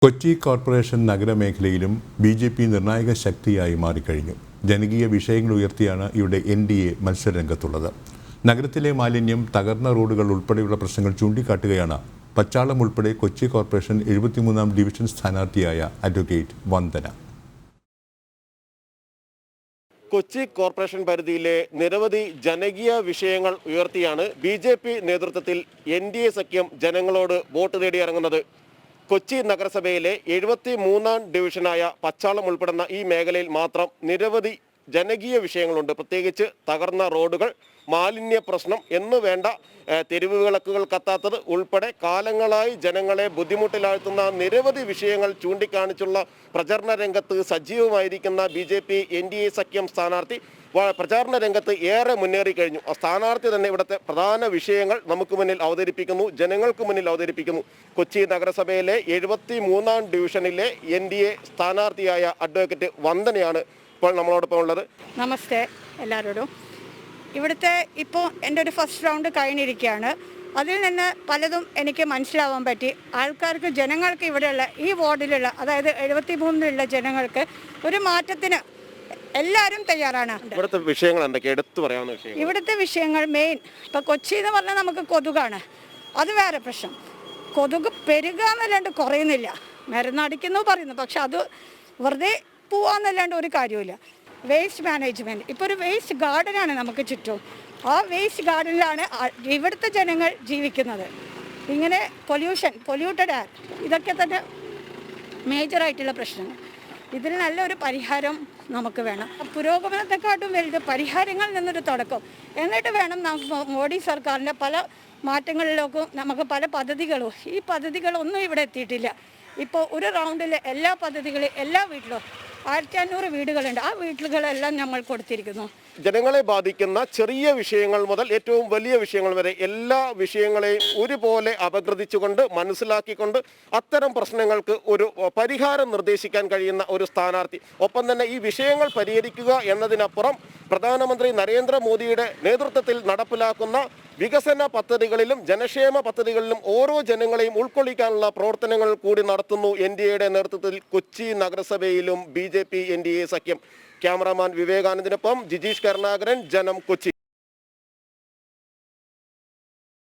Kochi corporation നഗരമേഖലയിലും BJP. നിർണായക ശക്തിയായി മാറിക്കഴിഞ്ഞു. ജനകീയ വിഷയങ്ങൾ ഉയർത്തിയാണ് ഇവിടെ എൻ.ഡി.എ. മത്സരരംഗത്തുള്ളത്. നഗരത്തിലെ മാലിന്യം, തകർന്ന റോഡുകൾ ഉൾപ്പെടെയുള്ള പ്രശ്നങ്ങൾ ചൂണ്ടിക്കാട്ടുകയാണ് പച്ചാളം ഉൾപ്പെടെ കൊച്ചി കോർപ്പറേഷൻ 73-ാം ഡിവിഷൻ സ്ഥാനാർത്ഥിയായ അഡ്വക്കേറ്റ് വന്ദന. കൊച്ചി കോർപ്പറേഷൻ പരിധിയിലെ നിരവധി ജനകീയ വിഷയങ്ങൾ ഉയർത്തിയാണ് ബി.ജെ.പി. നേതൃത്വത്തിൽ എൻ.ഡി.എ. സഖ്യം ജനങ്ങളോട് വോട്ട് തേടിയിറങ്ങുന്നത്. കൊച്ചി നഗരസഭയിലെ 73-ാം ഡിവിഷനായ പച്ചാളം ഉൾപ്പെടുന്ന ഈ മേഖലയിൽ മാത്രം നിരവധി ജനകീയ വിഷയങ്ങളുണ്ട്. പ്രത്യേകിച്ച് തകർന്ന റോഡുകൾ, മാലിന്യ പ്രശ്നം എന്ന് വേണ്ട തെരുവ് വിളക്കുകൾ കത്താത്തത് ഉൾപ്പെടെ കാലങ്ങളായി ജനങ്ങളെ ബുദ്ധിമുട്ടിലാഴ്ത്തുന്ന നിരവധി വിഷയങ്ങൾ ചൂണ്ടിക്കാണിച്ചുള്ള പ്രചരണ രംഗത്ത് സജീവമായിരിക്കുന്ന ബി.ജെ.പി. എൻ.ഡി.എ. സഖ്യം സ്ഥാനാർത്ഥി പ്രചാരണ രംഗത്ത് ഏറെ മുന്നേറി കഴിഞ്ഞു. സ്ഥാനാർത്ഥി തന്നെ ഇവിടുത്തെ പ്രധാന വിഷയങ്ങൾ നമുക്ക് മുന്നിൽ അവതരിപ്പിക്കുന്നു, ജനങ്ങൾക്ക് മുന്നിൽ അവതരിപ്പിക്കുന്നു. കൊച്ചി നഗരസഭയിലെ 73-ാം ഡിവിഷനിലെ എൻ.ഡി.എ. സ്ഥാനാർത്ഥിയായ അഡ്വക്കേറ്റ് വന്ദനയാണ് ഇപ്പോൾ നമ്മളോടൊപ്പം ഉള്ളത്. നമസ്തേ എല്ലാവരോടും. ഇവിടുത്തെ ഇപ്പോൾ എൻ്റെ ഒരു ഫസ്റ്റ് റൗണ്ട് കഴിഞ്ഞിരിക്കുകയാണ്. അതിൽ നിന്ന് പലതും എനിക്ക് മനസ്സിലാവാൻ പറ്റി. ആൾക്കാർക്ക്, ജനങ്ങൾക്ക്, ഇവിടെയുള്ള ഈ വാർഡിലുള്ള, അതായത് 73-ലുള്ള ജനങ്ങൾക്ക് ഒരു മാറ്റത്തിന് എല്ലാവരും തയ്യാറാണ്. ഇവിടുത്തെ വിഷയങ്ങൾ എന്തൊക്കെയാണ് എടുത്തു പറയാവുന്ന വിഷയം? ഇവിടുത്തെ വിഷയങ്ങൾ മെയിൻ ഇപ്പോൾ കൊച്ചി എന്ന് പറഞ്ഞാൽ നമുക്ക് കൊതുകാണ്. അത് വേറെ പ്രശ്നം. കൊതുക് പെരുക എന്നല്ലാണ്ട് കുറയുന്നില്ല. മരുന്നടിക്കുന്നു പറയുന്നു, പക്ഷെ അത് വെറുതെ പോവാന്നല്ലാണ്ട് ഒരു കാര്യമില്ല. വേസ്റ്റ് മാനേജ്മെൻറ്റ്, ഇപ്പോൾ ഒരു വേസ്റ്റ് ഗാർഡനാണ് നമുക്ക് ചുറ്റും. ആ വേസ്റ്റ് ഗാർഡനിലാണ് ഇവിടുത്തെ ജനങ്ങൾ ജീവിക്കുന്നത്. ഇങ്ങനെ പൊല്യൂട്ടഡ് എയർ, ഇതൊക്കെ തന്നെ മേജറായിട്ടുള്ള പ്രശ്നങ്ങൾ. ഇതിന് നല്ലൊരു പരിഹാരം നമുക്ക് വേണം. പുരോഗമനത്തെക്കാട്ടും വലുത് പരിഹാരങ്ങളിൽ നിന്നൊരു തുടക്കം. എന്നിട്ട് വേണം നമുക്ക് മോഡി സർക്കാരിൻ്റെ പല മാറ്റങ്ങളിലേക്കും നമുക്ക് പല പദ്ധതികളും. ഈ പദ്ധതികളൊന്നും ഇവിടെ എത്തിയിട്ടില്ല. ഇപ്പോൾ ഒരു റൗണ്ടിൽ എല്ലാ പദ്ധതികളും എല്ലാ വീട്ടിലും 1500 വീടുകളുണ്ട്. ആ വീടുകളെല്ലാം നമ്മൾ കൊടുത്തിരിക്കുന്നു. ജനങ്ങളെ ബാധിക്കുന്ന ചെറിയ വിഷയങ്ങൾ മുതൽ ഏറ്റവും വലിയ വിഷയങ്ങൾ വരെ എല്ലാ വിഷയങ്ങളെയും ഒരുപോലെ അപഗ്രഥിച്ചുകൊണ്ട് മനസ്സിലാക്കിക്കൊണ്ട് അത്തരം പ്രശ്നങ്ങൾക്ക് ഒരു പരിഹാരം നിർദ്ദേശിക്കാൻ കഴിയുന്ന ഒരു സ്ഥാനാർത്ഥി. ഒപ്പം തന്നെ ഈ വിഷയങ്ങൾ പരിഹരിക്കുക എന്നതിനപ്പുറം പ്രധാനമന്ത്രി നരേന്ദ്രമോദിയുടെ നേതൃത്വത്തിൽ നടപ്പിലാക്കുന്ന വികസന പദ്ധതികളിലും ജനക്ഷേമ പദ്ധതികളിലും ഓരോ ജനങ്ങളെയും ഉൾക്കൊള്ളിക്കാനുള്ള പ്രവർത്തനങ്ങൾ കൂടി നടത്തുന്നു എൻ.ഡി.എയുടെ നേതൃത്വത്തിൽ കൊച്ചി നഗരസഭയിലും ബി.ജെ.പി. എൻ.ഡി.എ. സഖ്യം. ക്യാമറാമാൻ വിവേകാനന്ദനൊപ്പം ജിജീഷ് കരുണാകരൻ, ജനം, കൊച്ചി.